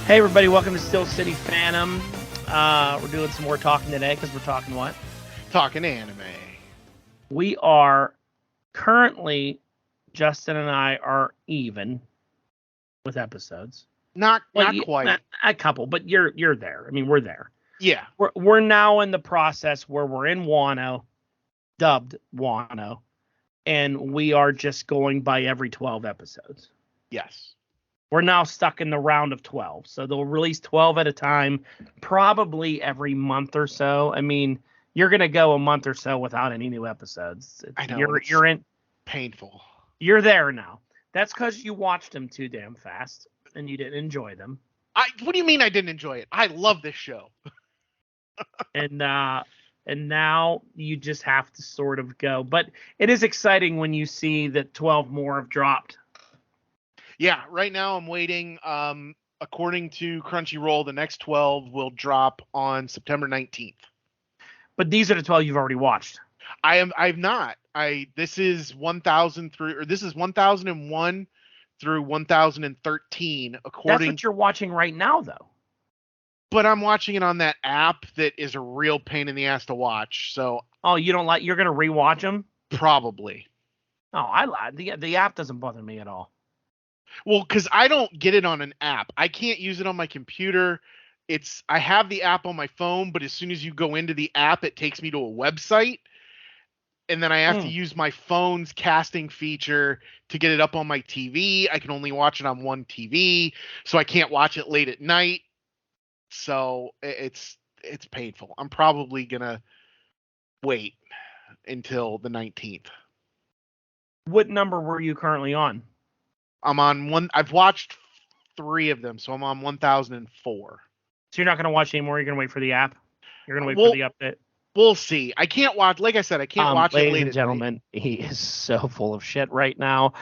Hey everybody, welcome to Still City Phantom. We're doing some more talking today because we're talking what? Talking anime. We are currently, Justin and I are even with episodes. Not quite. A couple, but you're there. I mean, we're there. Yeah. We're now in the process where we're in Wano, dubbed Wano, and we are just going by every 12 episodes. Yes. We're now stuck in the round of 12. So they'll release 12 at a time, probably every month or so. I mean, you're going to go a month or so without any new episodes. I know. You're in painful. You're there now. That's because you watched them too damn fast and you didn't enjoy them. What do you mean I didn't enjoy it? I love this show. and now you just have to sort of go. But it is exciting when you see that 12 more have dropped. Yeah, right now I'm waiting. According to Crunchyroll, the next 12 will drop on September 19th. But these are the 12 you've already watched. I've not. This is 1001 through 1013 according. That's what you're watching right now though. But I'm watching it on that app that is a real pain in the ass to watch. So you're going to rewatch them? Probably. Oh, I lied. The app doesn't bother me at all. Well, because I don't get it on an app. I can't use it on my computer. I have the app on my phone, but as soon as you go into the app, it takes me to a website. And then I have to use my phone's casting feature to get it up on my TV. I can only watch it on one TV, so I can't watch it late at night. So it's painful. I'm probably going to wait until the 19th. What number were you currently on? I'm on one. I've watched 3 of them, so I'm on 1004. So you're not going to watch anymore? You're going to wait for the app? You're going to wait for the update? We'll see. I can't watch. Like I said, I can't watch it late. Ladies and gentlemen, he is so full of shit right now.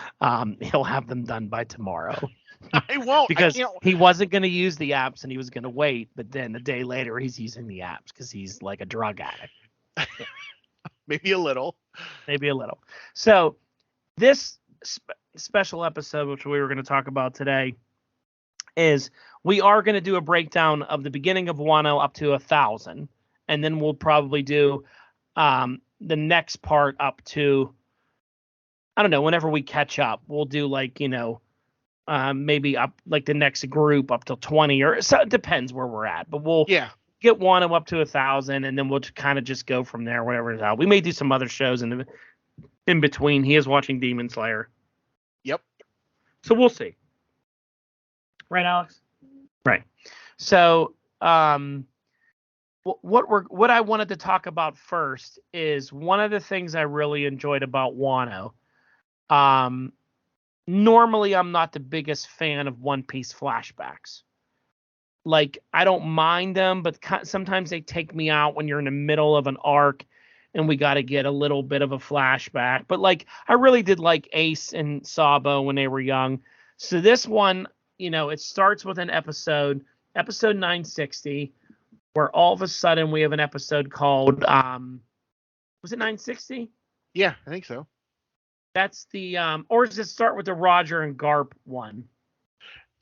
He'll have them done by tomorrow. I won't. Because he wasn't going to use the apps and he was going to wait. But then a day later, he's using the apps because he's like a drug addict. Maybe a little. So this special episode, which we were going to talk about today, is we are going to do a breakdown of the beginning of Wano up to 1000, and then we'll probably do the next part up to, I don't know, whenever we catch up, we'll do maybe up like the next group up till 20, or so. It depends where we're at, but we'll get Wano up to 1000, and then we'll kind of just go from there, whatever is out. We may do some other shows in between. He is watching Demon Slayer. Yep. So we'll see. Right, Alex? Right. So what I wanted to talk about first is one of the things I really enjoyed about Wano. Normally, I'm not the biggest fan of One Piece flashbacks. Like, I don't mind them, but sometimes they take me out when you're in the middle of an arc and we got to get a little bit of a flashback. But like, I really did like Ace and Sabo when they were young. So this one, it starts with an episode 960, where all of a sudden we have an episode called, was it 960? Yeah, I think so. That's the, or does it start with the Roger and Garp one?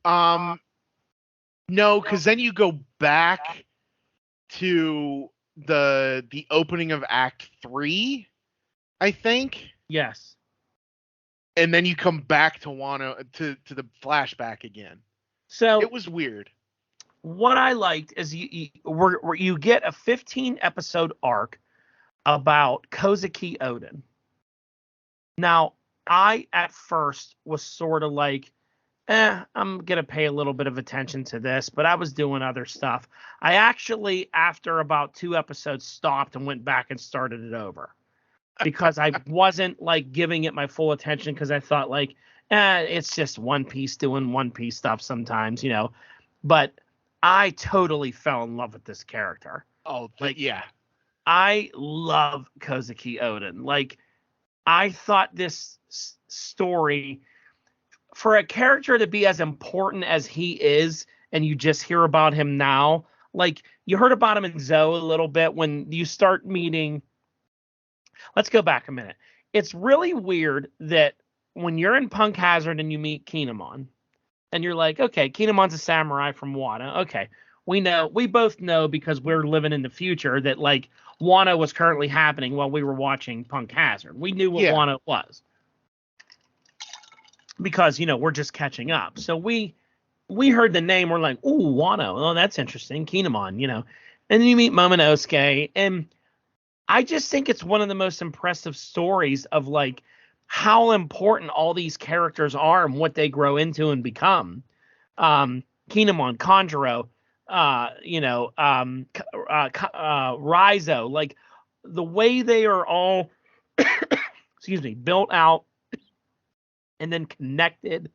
No, because then you go back to the opening of Act 3, I think. Yes. And then you come back to Wano to the flashback again. So it was weird. What I liked is you get a 15 episode arc about Kozuki Oden. Now, I at first was sort of like, I'm going to pay a little bit of attention to this, but I was doing other stuff. I actually, after about 2 episodes, stopped and went back and started it over because I wasn't like giving it my full attention because I thought like, it's just One Piece doing One Piece stuff sometimes, but I totally fell in love with this character. Oh, yeah. I love Kozuki Oden. Like, I thought this story, for a character to be as important as he is, and you just hear about him now, like you heard about him in Zoe a little bit when you start meeting. Let's go back a minute. It's really weird that when you're in Punk Hazard and you meet Kinemon, and you're like, okay, Kinemon's a samurai from Wano. Okay, we both know because we're living in the future that like Wano was currently happening while we were watching Punk Hazard. We knew what Wano was because we're just catching up. So we heard the name, we're like, ooh, Wano, oh, that's interesting, Kinemon, and then you meet Momonosuke, and I just think it's one of the most impressive stories of like how important all these characters are and what they grow into and become. Kinemon, Kanjuro, Raizo, like the way they are all, excuse me, built out and then connected,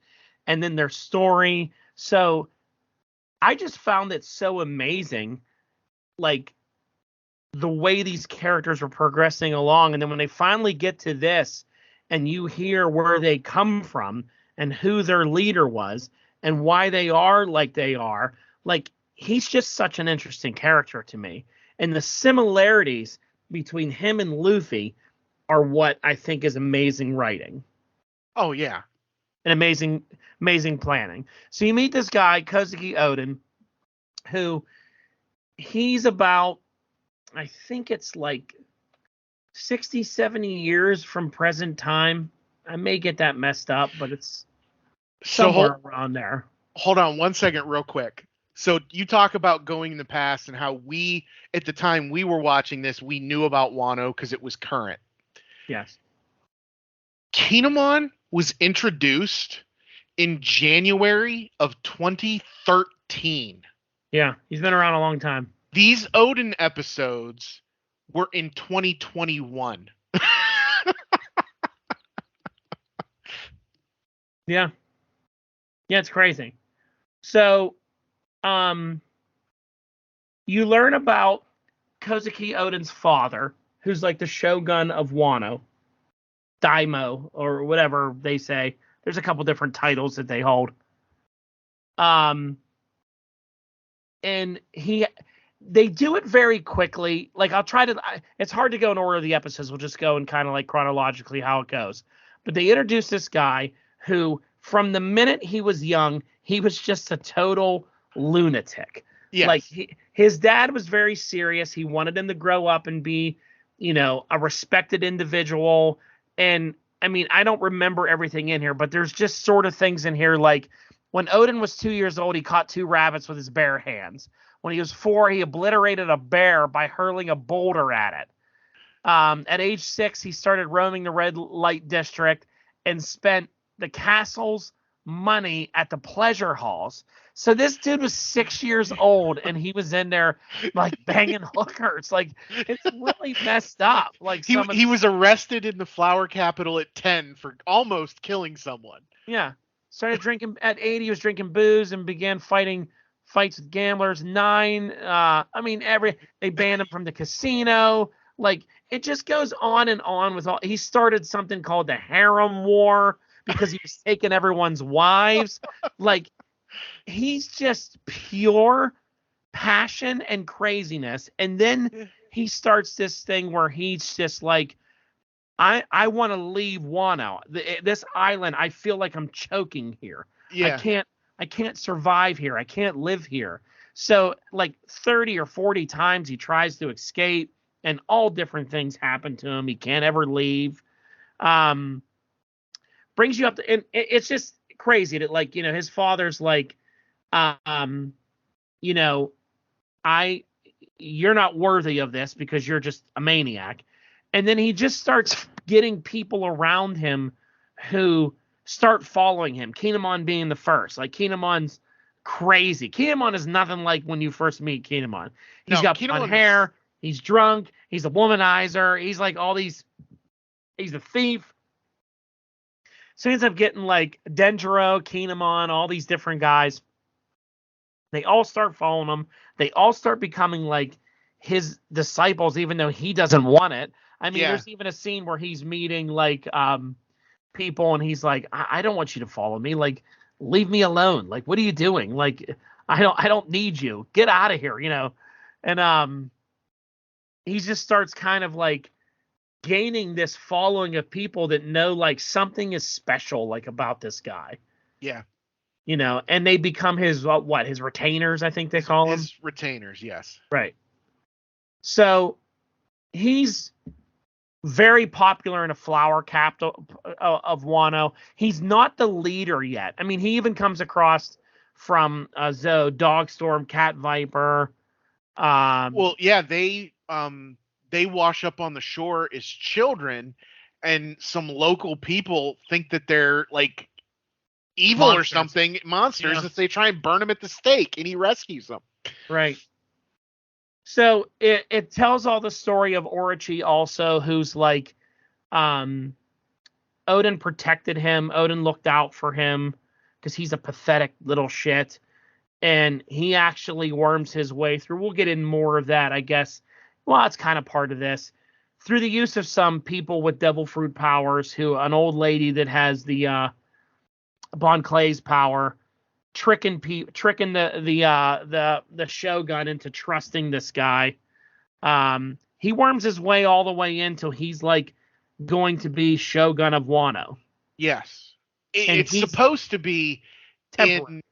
and then their story. So I just found it so amazing, like the way these characters were progressing along. And then when they finally get to this and you hear where they come from and who their leader was and why they are like they are, like he's just such an interesting character to me. And the similarities between him and Luffy are what I think is amazing writing. Oh, yeah. And amazing planning. So you meet this guy, Kozuki Oden, who he's about, I think it's like 60, 70 years from present time. I may get that messed up, but it's somewhere around there. Hold on 1 second real quick. So you talk about going in the past and how we, at the time we were watching this, we knew about Wano because it was current. Yes. Kinemon was introduced in January of 2013. Yeah, he's been around a long time. These Odin episodes were in 2021. Yeah. Yeah, it's crazy. So, you learn about Kozuki Oden's father, who's like the shogun of Wano, Daimo, or whatever they say. There's a couple different titles that they hold. And they do it very quickly. Like it's hard to go in order of the episodes. We'll just go and kind of like chronologically how it goes. But they introduce this guy who, from the minute he was young, he was just a total lunatic. Yes. Like his dad was very serious. He wanted him to grow up and be, a respected individual. And I mean, I don't remember everything in here, but there's just sort of things in here like when Odin was 2 years old, he caught 2 rabbits with his bare hands. When he was 4, he obliterated a bear by hurling a boulder at it. At age 6, he started roaming the red light district and spent the castle's money at the pleasure halls. So this dude was 6 years old and he was in there like banging hookers. Like it's really messed up. Like he was arrested in the flower capital at 10 for almost killing someone. Yeah. Started drinking at 8. He was drinking booze and began fights with gamblers. 9. They banned him from the casino. Like it just goes on and on with all. He started something called the Harem War because he was taking everyone's wives. Like he's just pure passion and craziness. And then he starts this thing where he's just like, I want to leave Wano. This island, I feel like I'm choking here. Yeah. I can't survive here. I can't live here. So like 30 or 40 times he tries to escape and all different things happen to him. He can't ever leave. Brings you up to, and it's just crazy that like, his father's like, you're not worthy of this because you're just a maniac. And then he just starts getting people around him who start following him. Kinemon being the first. Like Kinemon's crazy. Kinemon is nothing like when you first meet Kinemon. He's got blonde hair. He's drunk. He's a womanizer. He's like all these. He's a thief. So he ends up getting like Denjiro, Kinemon, all these different guys. They all start following him. They all start becoming like his disciples, even though he doesn't want it. I mean, There's even a scene where he's meeting like people and he's like, I don't want you to follow me. Like, leave me alone. Like, what are you doing? Like, I don't need you. Get out of here, And he just starts kind of like gaining this following of people that know like something is special like about this guy. Yeah. and they become his his retainers, I think they call him. His retainers, yes. Right. So he's very popular in a flower capital of Wano. He's not the leader yet. I mean, he even comes across from Zoe, Dogstorm, Cat Viper. Well, yeah, they wash up on the shore as children, and some local people think that they're like evil monsters. Or something, monsters, yeah. That they try and burn him at the stake, and he rescues them. Right. So it tells all the story of Orochi also, who's like, Odin protected him. Odin looked out for him because he's a pathetic little shit. And he actually worms his way through. We'll get in more of that, I guess. Well, it's kind of part of this. Through the use of some people with devil fruit powers, an old lady that has the Bon Clay's power, tricking the Shogun into trusting this guy. He worms his way all the way in till he's like going to be Shogun of Wano. Yes, it's supposed to be temporary.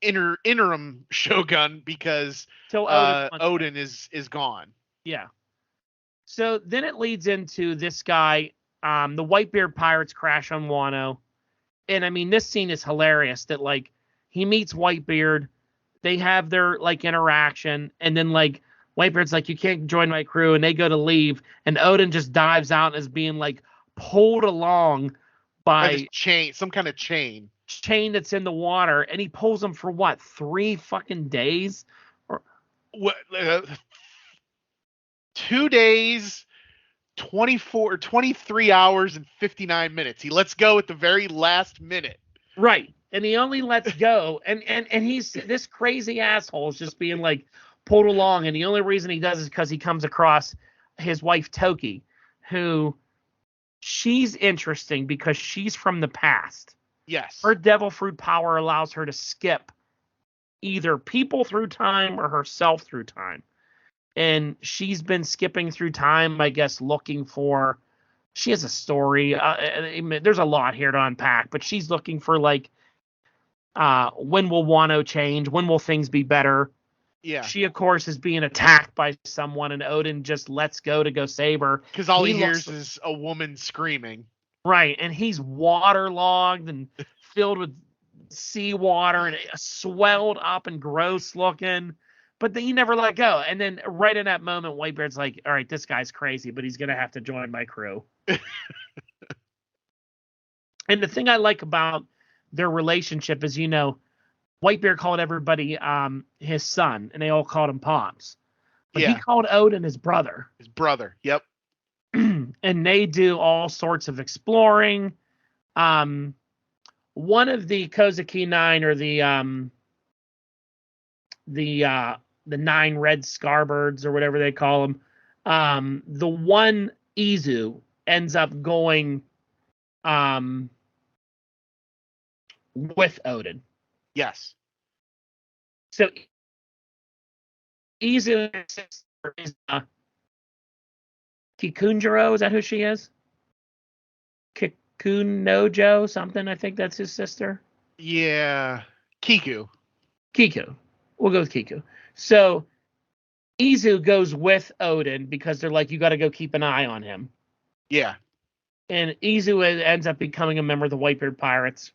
Interim Shogun because till Odin is gone. Yeah. So then it leads into this guy. The Whitebeard pirates crash on Wano. And I mean, this scene is hilarious that like he meets Whitebeard, they have their like interaction, and then like Whitebeard's like, you can't join my crew, and they go to leave, and Odin just dives out and is being like pulled along by chain, some kind of chain that's in the water, and he pulls them for what, 3 fucking days? Or 2 days, 23 hours and 59 minutes. He lets go at the very last minute. Right. And he only lets go. And he's this crazy asshole is just being like pulled along. And the only reason he does is because he comes across his wife, Toki, who she's interesting because she's from the past. Yes. Her devil fruit power allows her to skip either people through time or herself through time. And she's been skipping through time, I guess, looking for. She has a story. There's a lot here to unpack, but she's looking for like, when will Wano change? When will things be better? Yeah. She, of course, is being attacked by someone, and Odin just lets go to go save her because all he hears is a woman screaming. Right, and he's waterlogged and filled with seawater and swelled up and gross looking. But then he never let go. And then right in that moment, Whitebeard's like, all right, this guy's crazy, but he's going to have to join my crew. And the thing I like about their relationship is, Whitebeard called everybody his son, and they all called him Pops. But he called Odin his brother. His brother, yep. And they do all sorts of exploring. One of the Kozuki 9, or the 9 red scarbirds, or whatever they call them. The one Izu ends up going with Odin. Yes. So Izu is Kikunjiro. Is that who she is? Kikunojo something. I think that's his sister. Yeah. Kiku. We'll go with Kiku. So Izu goes with Odin because they're like, you got to go keep an eye on him. Yeah. And Izu ends up becoming a member of the Whitebeard Pirates.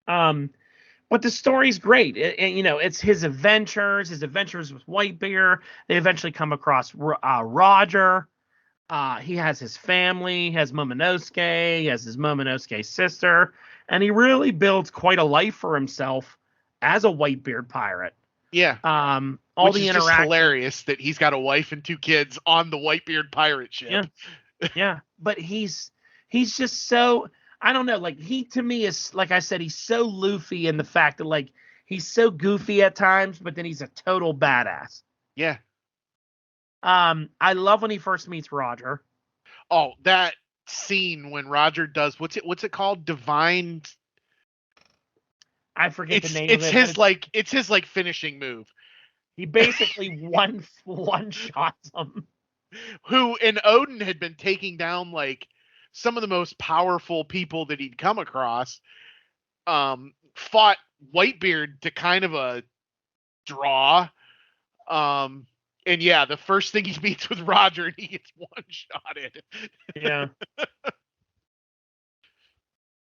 But the story's great. It's his adventures with Whitebeard. They eventually come across Roger. He has his family, he has Momonosuke, he has his Momonosuke sister, and he really builds quite a life for himself as a Whitebeard pirate. Yeah. All Which the is just hilarious that he's got a wife and 2 kids on the Whitebeard pirate ship. Yeah. Yeah. But he's just so, I don't know, like he to me is, like I said, he's so Luffy in the fact that like he's so goofy at times, but then he's a total badass. Yeah. I love when he first meets Roger. Oh, that scene when Roger does what's it called? Divine. I forget the name of it. It's his finishing move. He basically one shots him. Who and Odin had been taking down like some of the most powerful people that he'd come across, fought Whitebeard to kind of a draw. And yeah, the first thing he meets with Roger and he gets one-shotted. Yeah.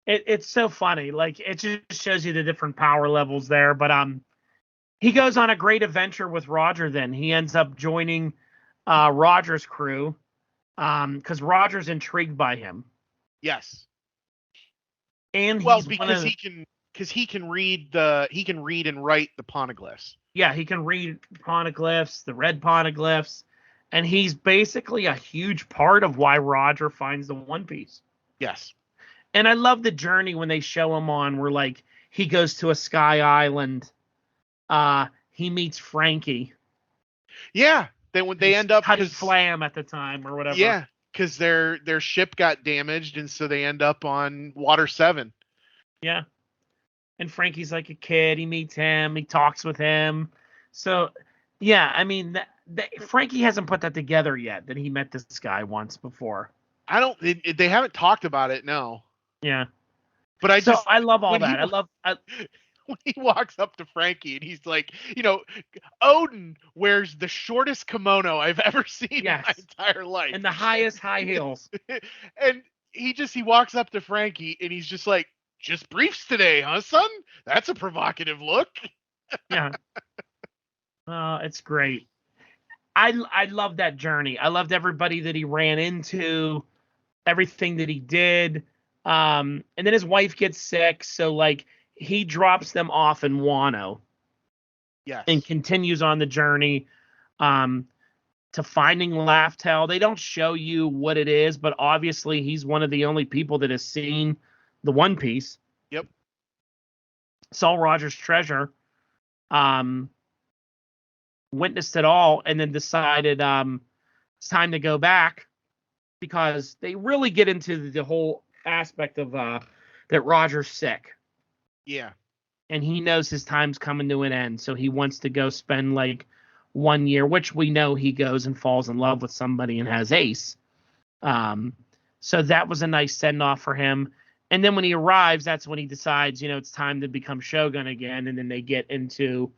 It's so funny. Like, it just shows you the different power levels there. But he goes on a great adventure with Roger then. He ends up joining Roger's crew because Roger's intrigued by him. Yes. And Well, he's because he can read and write the poneglyphs. Yeah, he can read poneglyphs, the red poneglyphs, and he's basically a huge part of why Roger finds the One Piece. Yes. And I love the journey when they show him on where, like, he goes to a sky island. He meets Frankie. Yeah. Then when they end up cutting Flam at the time or whatever. Yeah, because their ship got damaged, and so they end up on Water 7. Yeah. And Frankie's like a kid. He meets him. He talks with him. So, yeah, I mean, Frankie hasn't put that together yet, that he met this guy once before. They haven't talked about it, no. Yeah. But I love all that. When he walks up to Frankie and he's like, Odin wears the shortest kimono I've ever seen in my entire life. And the highest high heels. And he walks up to Frankie and he's just like, just briefs today, huh, son? That's a provocative look. Yeah. It's great. I love that journey. I loved everybody that he ran into, everything that he did. And then his wife gets sick, so like he drops them off in Wano. Yes. And continues on the journey to finding Laugh-Tale. They don't show you what it is, but obviously he's one of the only people that has seen the One Piece. Yep. Saw Roger's treasure. Witnessed it all, and then decided it's time to go back, because they really get into the whole aspect of that Roger's sick. Yeah. And he knows his time's coming to an end, so he wants to go spend like 1 year, which we know he goes and falls in love with somebody and has Ace. So that was a nice send-off for him. And then when he arrives, that's when he decides, it's time to become Shogun again. And then they get into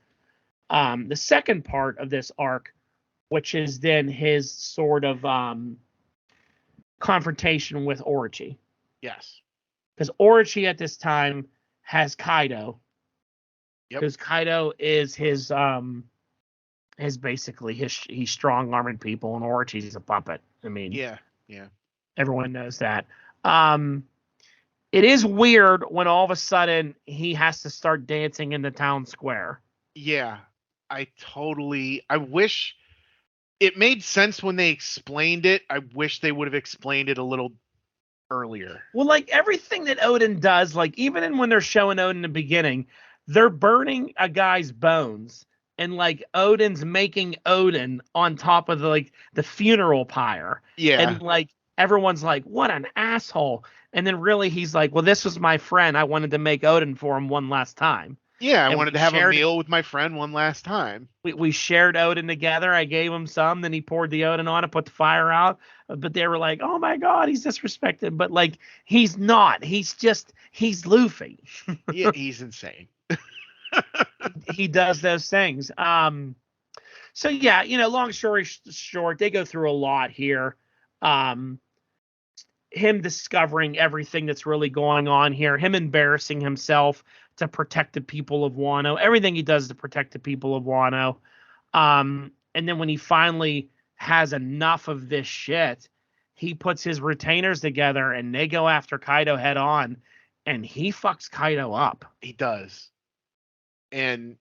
the second part of this arc, which is then his sort of confrontation with Orochi. Yes. Because Orochi at this time has Kaido. Because Kaido is his basically he's strong arming people, and Orochi's a puppet. I mean, yeah. Everyone knows that. It is weird when all of a sudden he has to start dancing in the town square. Yeah, I wish it made sense when they explained it. I wish they would have explained it a little earlier. Well, like everything that Odin does, like even when they're showing Odin in the beginning, they're burning a guy's bones, and like Odin's making Odin on top of the funeral pyre. Yeah. And like everyone's like, what an asshole. And then really he's like, well, this was my friend. I wanted to make Odin for him one last time. Yeah, I wanted to have a meal with my friend one last time. We shared Odin together. I gave him some. Then he poured the Odin on and put the fire out. But they were like, oh, my God, he's disrespected. But, like, he's not. He's Luffy. Yeah, he's insane. He does those things. So, yeah, long story short, they go through a lot here. Him discovering everything that's really going on here. Him embarrassing himself to protect the people of Wano, everything he does to protect the people of Wano. And then when he finally has enough of this shit, he puts his retainers together and they go after Kaido head on, and he fucks Kaido up. He does. And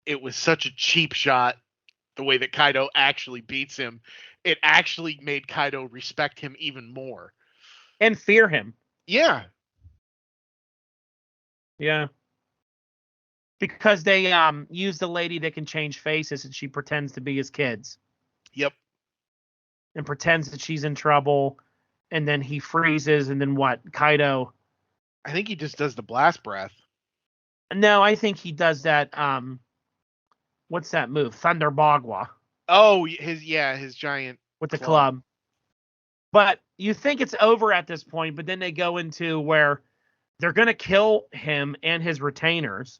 it was such a cheap shot, the way that Kaido actually beats him. It actually made Kaido respect him even more. And fear him. Yeah. Yeah. Because they use the lady that can change faces, and she pretends to be his kids. Yep. And pretends that she's in trouble, and then he freezes, and then what? Kaido. I think he just does the blast breath. No, I think he does that. What's that move? Thunder Bagua. Oh, his giant with the club. But you think it's over at this point, but then they go into where they're going to kill him and his retainers.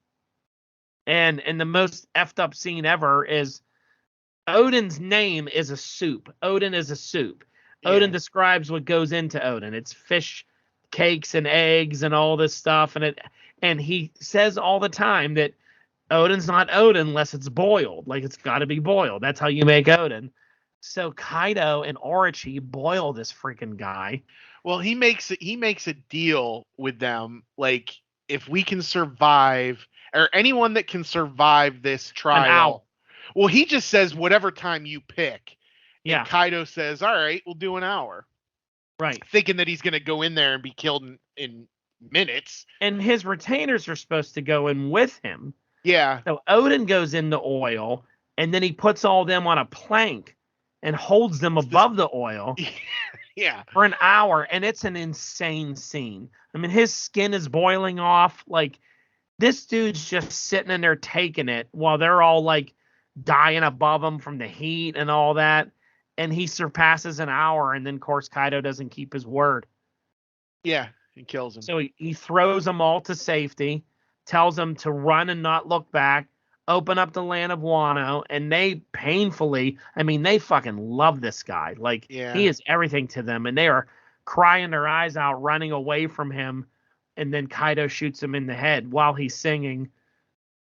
And the most effed up scene ever is Odin's name is a soup. Odin is a soup. Odin Yeah. describes what goes into Odin. It's fish, cakes, and eggs, and all this stuff. And he says all the time that Odin's not Odin unless it's boiled. Like, it's got to be boiled. That's how you make Odin. So Kaido and Orochi boil this freaking guy. Well, he makes a deal with them, like, if we can survive, or anyone that can survive this An trial. hour. Well, he just says whatever time you pick. Yeah. And Kaido says, all right, we'll do an hour. Right. Thinking that he's going to go in there and be killed in minutes. And his retainers are supposed to go in with him. Yeah. So Odin goes into oil, and then he puts all them on a plank and holds them above the oil Yeah. for an hour. And it's an insane scene. I mean, his skin is boiling off. Like, this dude's just sitting in there taking it while they're all like dying above him from the heat and all that. And he surpasses an hour. And then, of course, Kaido doesn't keep his word. Yeah. He kills him. So he throws them all to safety, tells them to run and not look back, open up the land of Wano, and they painfully, I mean, they fucking love this guy. Like, Yeah. he is everything to them, and they are crying their eyes out, running away from him, and then Kaido shoots him in the head while he's singing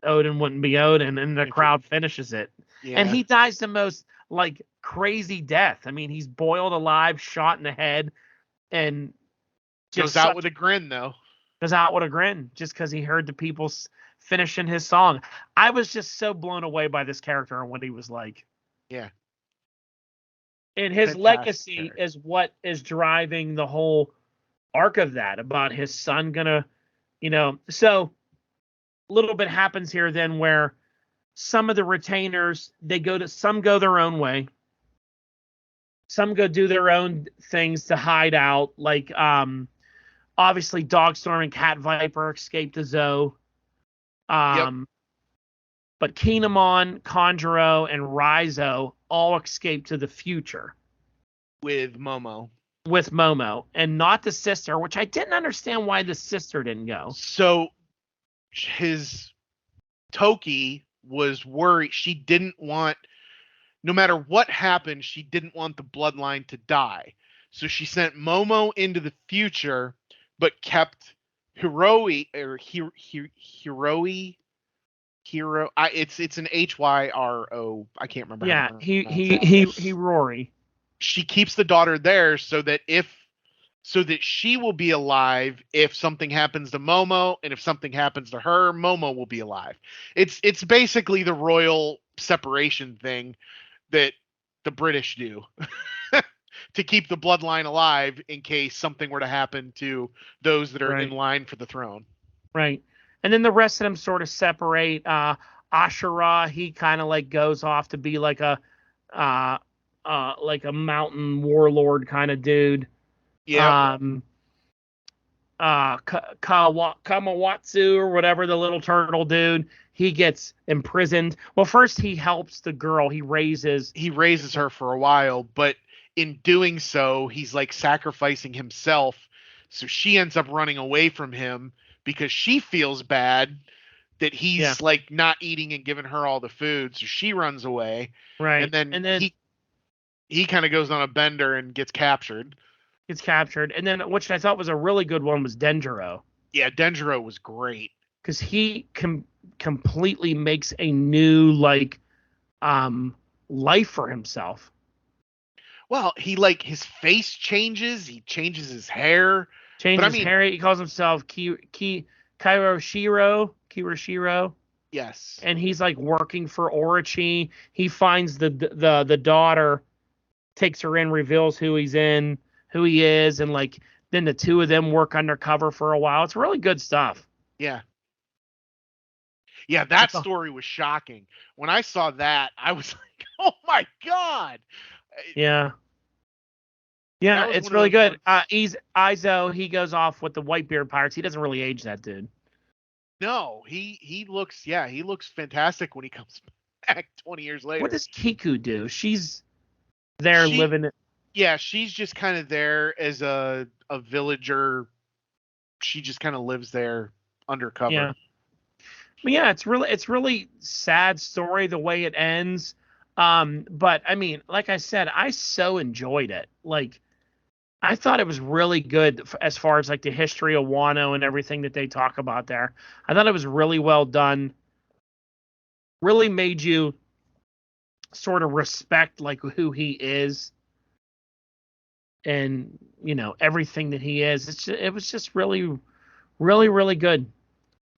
Odin Wouldn't Be Odin, and the crowd finishes it. Yeah. And he dies the most, like, crazy death. I mean, he's boiled alive, shot in the head, and goes out with a grin, though. Goes out with a grin just because he heard the people finishing his song. I was just so blown away by this character and what he was like. Yeah. And his Fantastic legacy character. is what is driving the whole arc of that, about his son gonna, so a little bit happens here then where some of the retainers, some go their own way. Some go do their own things to hide out. Like, obviously, Dogstorm and Cat Viper escaped to Zoe. Yep. But Kinemon, Conjuro, and Raizo all escaped to the future. With Momo. And not the sister, which I didn't understand why the sister didn't go. So his Toki was worried. She didn't want, no matter what happened, she didn't want the bloodline to die. So she sent Momo into the future, but kept Hiroi. It's an Hyro. I can't remember. Yeah, he Rory. She keeps the daughter there so that she will be alive if something happens to Momo, and if something happens to her, Momo will be alive. It's basically the royal separation thing that the British do to keep the bloodline alive in case something were to happen to those that are in line for the throne. Right. And then the rest of them sort of separate. Ashura, he kind of like goes off to be like a mountain warlord kind of dude. Yeah. Kamawatsu or whatever, the little turtle dude, he gets imprisoned. Well, first he helps the girl. He raises her for a while, but in doing so, he's like sacrificing himself. So she ends up running away from him because she feels bad that he's like not eating and giving her all the food. So she runs away. Right. And then he kind of goes on a bender and gets captured. And then, which I thought was a really good one, was Denjiro. Yeah, Denjiro was great. Because he completely makes a new, life for himself. Well, he, his face changes. He changes his hair. Hair. He calls himself Kiroshiro. Yes. And he's, working for Orochi. He finds the daughter, takes her in, reveals who he is, and then the two of them work undercover for a while. It's really good stuff. Yeah. Yeah, that story was shocking. When I saw that, I was like, "Oh my god!" Yeah. Yeah, it's really good. Izo, he goes off with the Whitebeard Pirates. He doesn't really age, that dude. No, he looks fantastic when he comes back 20 years later. What does Kiku do? She's there living it. Yeah, she's just kind of there as a villager she just kind of lives there undercover. Yeah. But yeah, it's really sad story the way it ends. But I mean, like I said, I so enjoyed it. Like, I thought it was really good as far as like the history of Wano and everything that they talk about there. I thought it was really well done. Really made you sort of respect like who he is and everything that he is. It was just really, really, really good.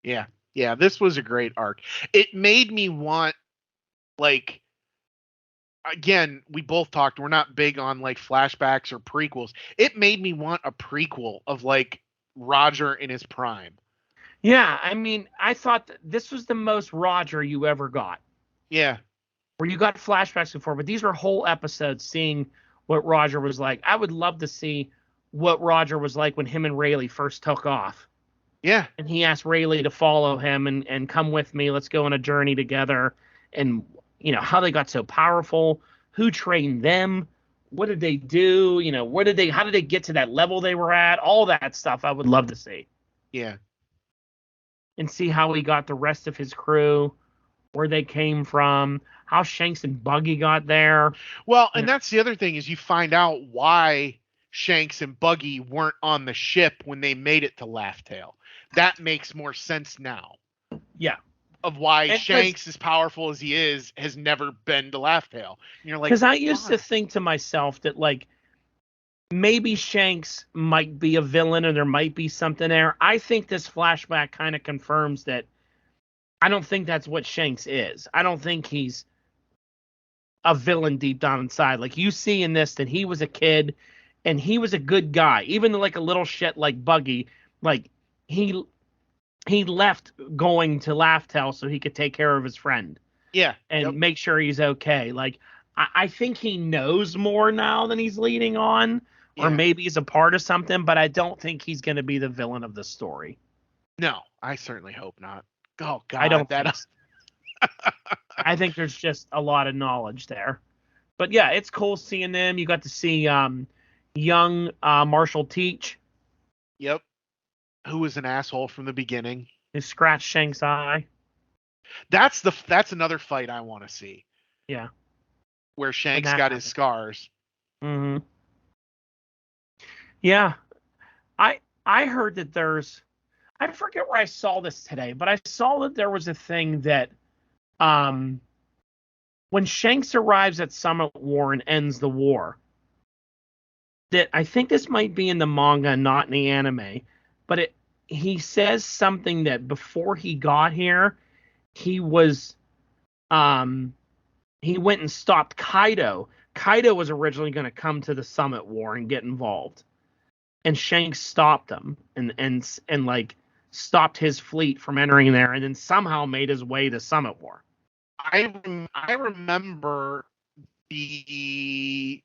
Yeah. Yeah, this was a great arc. It made me want, like, again, we both talked, we're not big on like flashbacks or prequels. It made me want a prequel of like Roger in his prime. Yeah, I mean, I thought this was the most Roger you ever got. Yeah. Where you got flashbacks before, but these were whole episodes seeing what Roger was like. I would love to see what Roger was like when him and Rayleigh first took off. Yeah. And he asked Rayleigh to follow him and come with me. Let's go on a journey together. And, how they got so powerful, who trained them, what did they do, how did they get to that level they were at, all that stuff I would love to see. Yeah. And see how he got the rest of his crew, where they came from, how Shanks and Buggy got there. Well, and that's the other thing is you find out why Shanks and Buggy weren't on the ship when they made it to Laugh Tale. That makes more sense now. Yeah. Of why Shanks, as powerful as he is, has never been to Laugh Tale. And you're like, because I used to think to myself that like maybe Shanks might be a villain or there might be something there. I think this flashback kind of confirms that. I don't think that's what Shanks is. I don't think he's a villain deep down inside. Like you see in this that he was a kid and he was a good guy, even like a little shit like Buggy. Like he left going to Laugh Tale so he could take care of his friend. Yeah. And make sure he's okay. Like I think he knows more now than he's leading on, or maybe he's a part of something, but I don't think he's going to be the villain of the story. No, I certainly hope not. Oh God, I don't think so. I think there's just a lot of knowledge there. But yeah, it's cool seeing them. You got to see young Marshall Teach. Yep. Who was an asshole from the beginning. Who scratched Shanks' eye. That's another fight I want to see. Yeah. Where Shanks got his scars. Mm-hmm. Yeah. I heard that there's, I forget where I saw this today, but I saw that there was a thing that when Shanks arrives at Summit War and ends the war, that I think this might be in the manga, not in the anime, but he says something that before he got here, he was he went and stopped Kaido. Kaido was originally going to come to the Summit War and get involved, and Shanks stopped him and like stopped his fleet from entering there, and then somehow made his way to Summit War. I remember the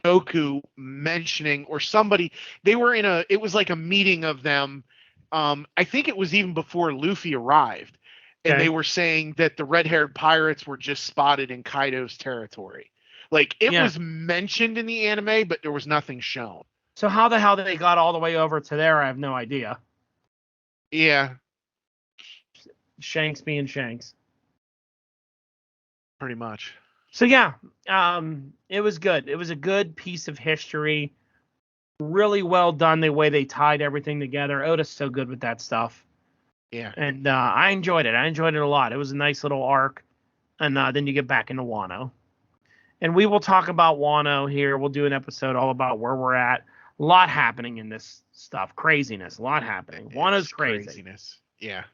Goku mentioning, or somebody, they were it was like a meeting of them. I think it was even before Luffy arrived, and they were saying that the Redhaired Pirates were just spotted in Kaido's territory. Like it was mentioned in the anime, but there was nothing shown. So how the hell they got all the way over to there, I have no idea. Yeah. Shanks being Shanks. Pretty much. So yeah, it was good. It was a good piece of history. Really well done the way they tied everything together. Oda's so good with that stuff. Yeah. And I enjoyed it. I enjoyed it a lot. It was a nice little arc. And then you get back into Wano. And we will talk about Wano here. We'll do an episode all about where we're at. A lot happening in this stuff. Craziness. A lot happening. Wano's crazy. Craziness. Yeah.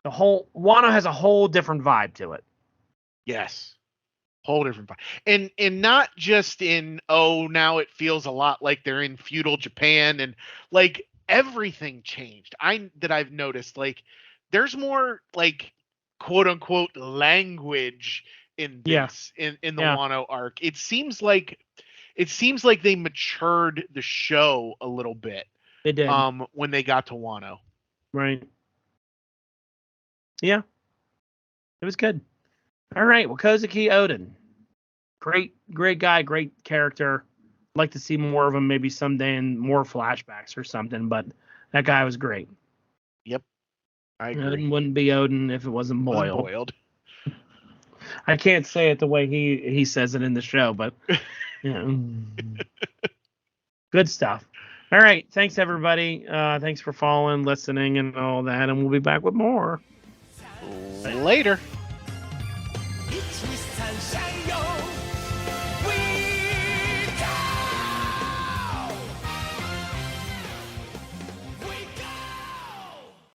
The whole Wano has a whole different vibe to it. Yes. Whole different vibe. And not just in, now it feels a lot like they're in feudal Japan, and like everything changed. I've noticed, like there's more like quote unquote language in this in the Wano arc. It seems like they matured the show a little bit. They did. When they got to Wano. Right. Yeah. It was good. All right. Well, Kozuki Oden. Great guy, great character. like to see more of him maybe someday in more flashbacks or something. But that guy was great. Yep, I agree. Odin wouldn't be Odin if it wasn't boiled. Boiled. I can't say it the way he says it in the show, but yeah. Good stuff. All right. Thanks, everybody. Thanks for following, listening, and all that. And we'll be back with more. Later. 1、2、3、シャイよ